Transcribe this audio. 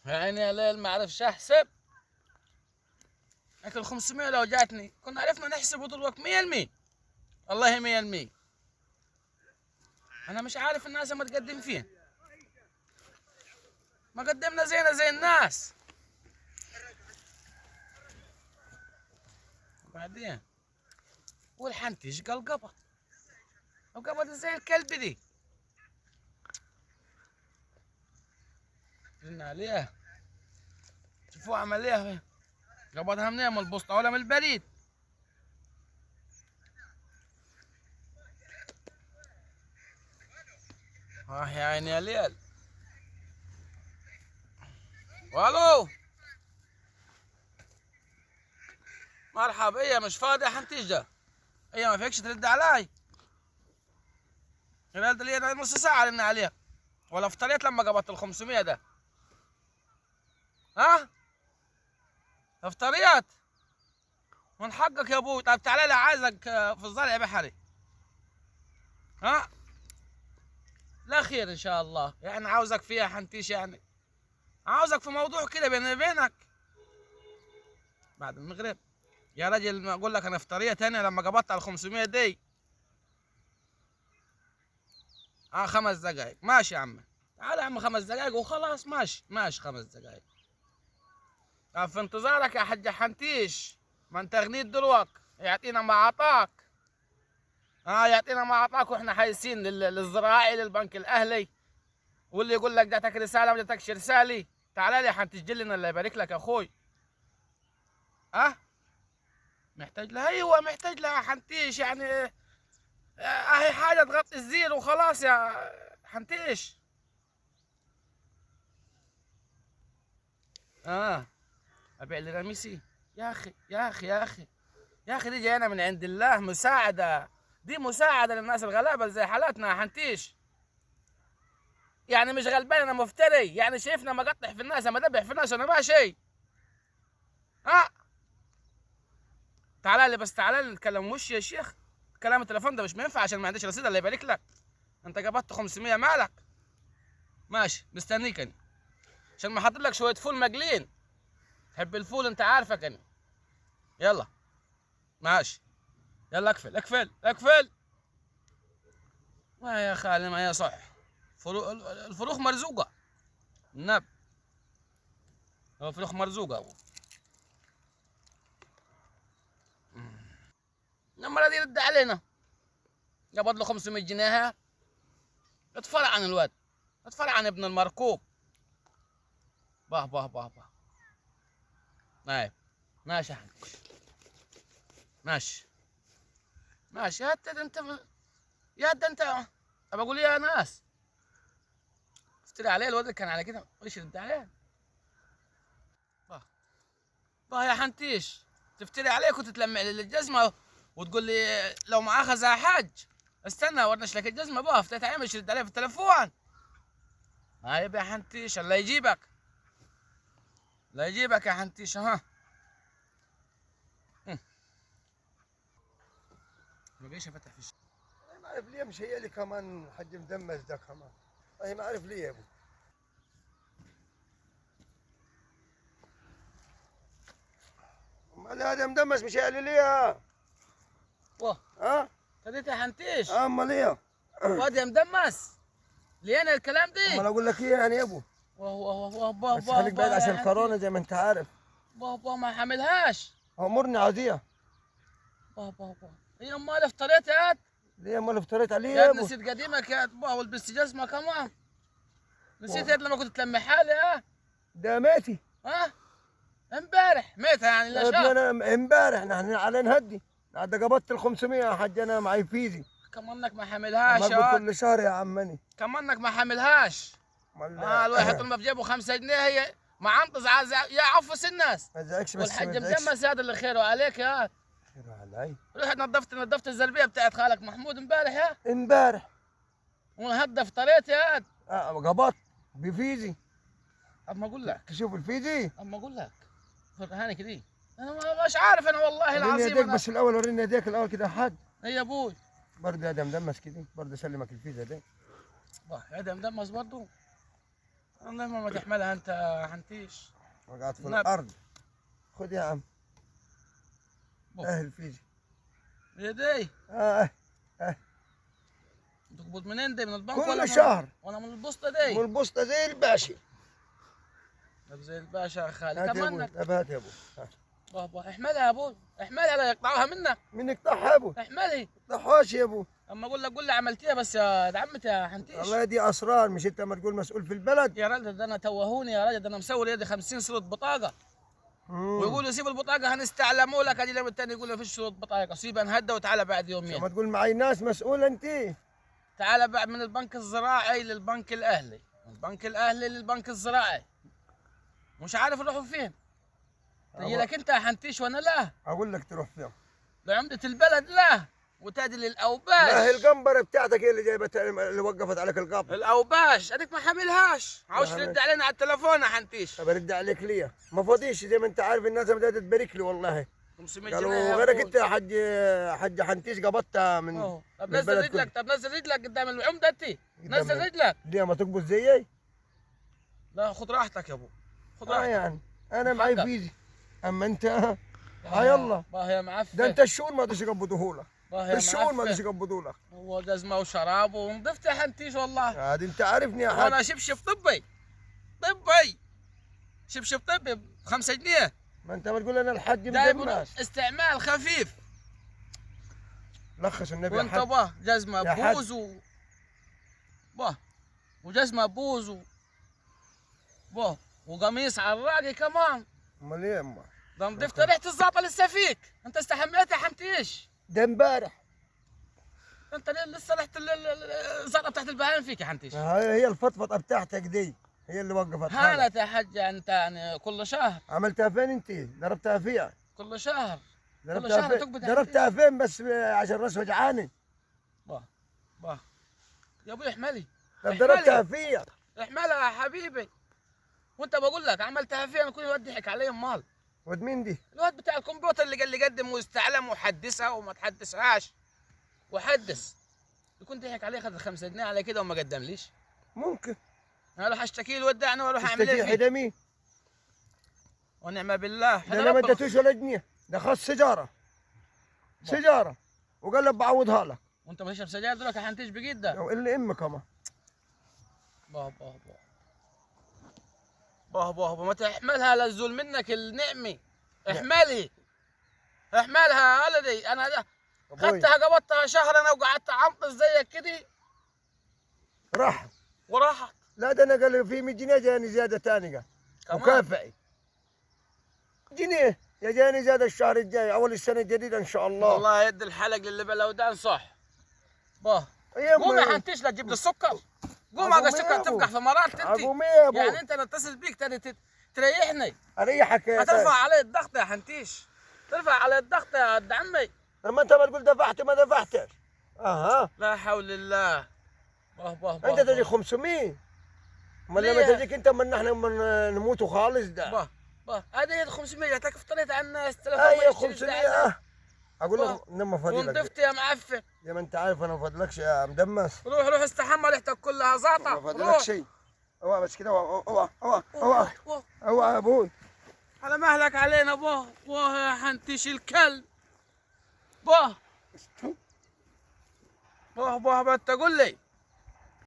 يا عيني يا ليل ما اعرفش احسب. لكن 500 لو جاتني كنا عرفنا نحسب دلوقتي 100%. والله 100%. انا مش عارف الناس ما تقدم فين. ما قدمنا زينا زي الناس. بعدين والحنتج قلقبة. قلقبة دي زي الكلب دي. رنا عليها. شوفوا عمليها. قبضها منين؟ من البوسطة ولا من البريد؟ يا عيني يا ليل. والو مرحبا. هي مش فاضية حنتيجة. هي ما فيكش ترد علي. رد لي انا نص ساعة رن عليها. ولا افتريت لما قبضت ال 500 ده. ها؟ افتريت؟ من حقك يا ابوي. طيب تعالى لي عايزك في الزرع بحري. ها؟ لا خير ان شاء الله. يعني عاوزك فيها حنتيش يعني. عاوزك في موضوع كده بيني وبينك. بعد المغرب. يا راجل ما اقول لك انا افتريت هنا لما قبضت على 500 دي. 5 دقايق ماشي يا عم. تعال يا عم 5 دقايق وخلاص. ماشي ماشي 5 دقايق. طب في انتظارك يا حاج حنتيش. ما انت غنيت دلوقت. يعطينا ما عطاك. يعطينا ما عطاك واحنا حايسين للزراعي للبنك الاهلي. واللي يقول لك جاتك رساله ما جاتكش رسالة. تعال لي حنتسجل لنا الله يبارك لك يا اخوي. محتاج لها. ايوه محتاج لها حنتيش يعني. اهي حاجه تغطي الزير وخلاص يا حنتيش. ابيع لي رميسي. يا اخي يا اخي يا اخي يا اخي دي جاينا من عند الله مساعده. دي مساعده للناس الغلابه زي حالاتنا يا حنتيش. يعني مش غلبان انا مفتري. يعني شايفنا مقطع في الناس اما دبح في الناس وانا ماشي. ها تعال لي بس. تعال لي نتكلم وش يا شيخ. كلام التليفون ده مش بينفع عشان ما عنديش رصيد الله يبارك لك. انت قبضت 500 مالك. ماشي مستنيك انا. عشان ما احط لك شويه فول مقلين. تحب الفول انت عارفك انا. يلا ماشي. يلا اقفل اقفل اقفل. ما يا خالي ما هي صح. الفروخ مرزوقه. النب. هو فروخ مرزوقه. المرة دي رد علينا. قبض له 500 جنيه. اتفرع عن الواد. اتفرع عن ابن المركوب. باه باه باه باه. نايم. ماشي يا حاج. ماشي ماشي. يا انت يا انت. ابى اقول يا ناس. افتري عليه الواد اللي كان على كده وش يرد عليه. باه باه يا حنتيش. تفتري عليك وتتلمع لي الجزمه وتقول لي لو مؤاخذه يا حاج. استنى ورنش لك الجزمه. باه افتريت عليه مش يرد عليه في التليفون. طيب يا حنتيش الله يجيبك. الله يجيبك يا حنتيش. ما جايش افتح في ما اعرف ليه مش هي اللي كمان حج مدمس ده كمان. والله ما اعرف ليه يا ابو. امال هذا مدمس مش هي اللي ليه. واه خديت يا حنتيش. امال ايه. واد يا مدمس. لينا الكلام امال دي. اقول لك ايه يعني يا ابو. واه واه واه باه بس باه خليك بعيد باه يا عشان حنتيش. الكورونا زي ما انت عارف. باه باه ما حاملهاش. امرني عاديه. باه باه باه. هي امال افتريت يا واد. ليه امال افتريت عليه يا يا واد ابو. نسيت قديمك يا واد. باه ولبست جزمه كمان. نسيت يا واد لما كنت تلمح حالي. ده ماتي. ها امبارح ميتة يعني لا يا ابني شهر. انا امبارح نحن على نهدي. عاد قبضت ال 500 يا حاج انا معي فيزي. كمانك ما اما حاملهاش يا اقبض واد. كل شهر يا عمني. كمانك ما حاملهاش. امال الواحد طول ما في جيبه 5 جنيه هي معنطز يا عفس الناس. ما تزعجش بس والحاج ما تزعجش. مدمس هذا اللي خيره عليك يا. خير علي. رحت نظفت الزربيه بتاعت خالك محمود امبارح يا. امبارح. ونهدى فطريت يا. قبضت بفيزي. اما اقول لك. تشوف الفيزي. اما اقول لك. فرهاني كذي. انا مش عارف انا والله وريني العظيم يديك انا. بس الاول وريني يديك الاول كده يا حاج. اي يا ابوي. برضه يا دم دمس كده برضه اسلمك الفيزا دي. يا ده مدمس برضه. والله ما تحملها انت يا حنتيش. وقعت في نعم. الارض. خذ يا عم. بوف. اهل فيجي. بيدي. اه. تقبض منين دي؟ من البنك كل ولا شهر. ولا من البوسطة دي؟ من البوسطة زي الباشا. طب زي الباشا يا خالي هات يا كمان. ابوي. طب هات يا ابوي. بابا احملها يا ابوي، احملها لا يقطعوها منك. من يقطعها يا ابوي؟ احملي. طحاش يا ابوي. اما اقول لك قول لي عملتيها بس يا دعمتي يا حنتيش. والله دي اسرار، مش انت ما تقول مسؤول في البلد. يا راجل ده انا توهوني يا راجل، ده انا مسوي يدي 50 صورة بطاقة. ويقولوا سيب البطاقة هنستعلموا لك، اجي اليوم الثاني يقول له فيش صورة بطاقة، سيبها نهدى وتعالى بعد يومين. ما تقول معي ناس مسؤول انت. تعالى بعد من البنك الزراعي للبنك الاهلي، من البنك الاهلي للبنك الزراعي. مش عارف يروحوا فين. تجي لك انت يا حنتيش وانا لا. اقول لك تروح فين. لعمدة البلد لا، وتادي لا هي للاوباش. القنبره بتاعتك هي اللي جايبت اللي وقفت عليك القبر. الاوباش اديك ما حاملهاش، عاوز ترد علينا على التليفون يا حنتيش. طب ارد عليك ليه؟ ما فاضيش زي ما انت عارف، الناس بدات تبارك لي والله. 500 جنيه قالوا يا غيرك أبوي. انت يا حج حنتيش قبضتها من أوه. طب من نزل البلد رجلك، كله. طب نزل رجلك قدام العمدة انت. نزل قدام- رجلك. ليه ما تقبض زيي؟ لا خذ راحتك يا ابو، خذ اه راحتك. يعني انا معي حقك. فيزي، اما انت هاي الله. باه يا معفن. ده انت الشؤون ما ادريش يقبضوه لك. باه يا الشؤون ما ادريش معفن. يقبضوا لك. هو جزمة وشراب ونضفت يا حنتيش والله. عاد انت عارفني يا حاج. وانا شبشب طبي. طبي. شبشب طبي ب 5 جنيه. ما انت بتقول انا الحاج جايبه مدمس. استعمال خفيف. لخص النبي يا وانت حاج. باه جزمة يا حاج. بوز باه وجزمة بوز باه وقميص عراقي كمان. امال ايه امال؟ ده نضفت ريحة الزعطة لسه فيك. انت استحميت يا حنتيش. ده امبارح. انت لسه ريحة الزعطة بتاعت البهايم فيك يا حنتيش. هي الفطفطه بتاعتك دي هي اللي وقفت حالك. هانت يا حج انت يعني كل شهر. عملتها فين انت؟ ضربتها فيها. كل شهر. ضربتها شهر فين؟ تقبض ضربتها فين بس عشان راس وجعاني. باه باه يا ابوي احملي. طب احملي. ضربتها فيها. احملها يا حبيبي. وانت بقول لك عملتها فين؟ انا كل الواد ضحك علي امال. ود مين دي؟ الواد بتاع الكمبيوتر اللي قال لي قدم واستعلم وحدثها وما تحدثهاش. وحدث. يكون ضحك علي اخذ 5 جنيه على كده وما قدمليش. ممكن. انا اروح اشتكي له ودعني واروح اعمل تشتكي ايه فيه؟ حدمي. ونعم بالله. ده انا ما اديتوش ولا جنيه، ده خد سيجاره. سيجاره وقال لي بعوضها لك. وانت بتشرب سجاير دولك يا حنتيش بجد ده. لو اللي امك اما. باه باه باه باه باه باه ما تحملها للزول منك النعمة. احملي. احملها يا ولدي. انا ده أبوي. خدتها قبضتها شهر انا وقعدت عنطز زيك كده راح. وراحت. لا ده انا قال لي في 100 جنيه جاني زياده ثاني قال. كمان. مكافئي. جنيه يا جاني زياده الشهر الجاي اول السنه الجديده ان شاء الله. والله يد الحلق للي بلودان صح. باه أيام قوم يا ما- حنتيش لا تجيب لي السكر. قوم أقوم هذا إيه السكر يا أبو؟ تفقع في مرات انت. اقوم ايه يا ابو؟ يعني انت نتصل بيك تاني تريحني. اريحك يا هترفع علي الضغط يا حنتيش. ترفع علي الضغط يا ولد عمي. لما انت بتقول دفعت ما دفعتش. اها. لا حول الله. باه باه باه انت تجي 500. امال لما ليه؟ تجيك انت من نحن نموتوا خالص ده. باه باه هذه 500 جاتك افتريت عن الناس اي 500 اقول لهم نما فضيلك. ونضفت يا معفن. زي ما انت عارف انا ما فضلكش يا مدمس. روح روح استحمى ريحتك كلها زعطة. ما فضلك روح. شيء. اوعى بس كده اوعى اوعى اوعى أوه، أوه. اوعى يا ابوي. على مهلك علينا باه باه يا حنتيش الكلب. باه باه باه بتقول لي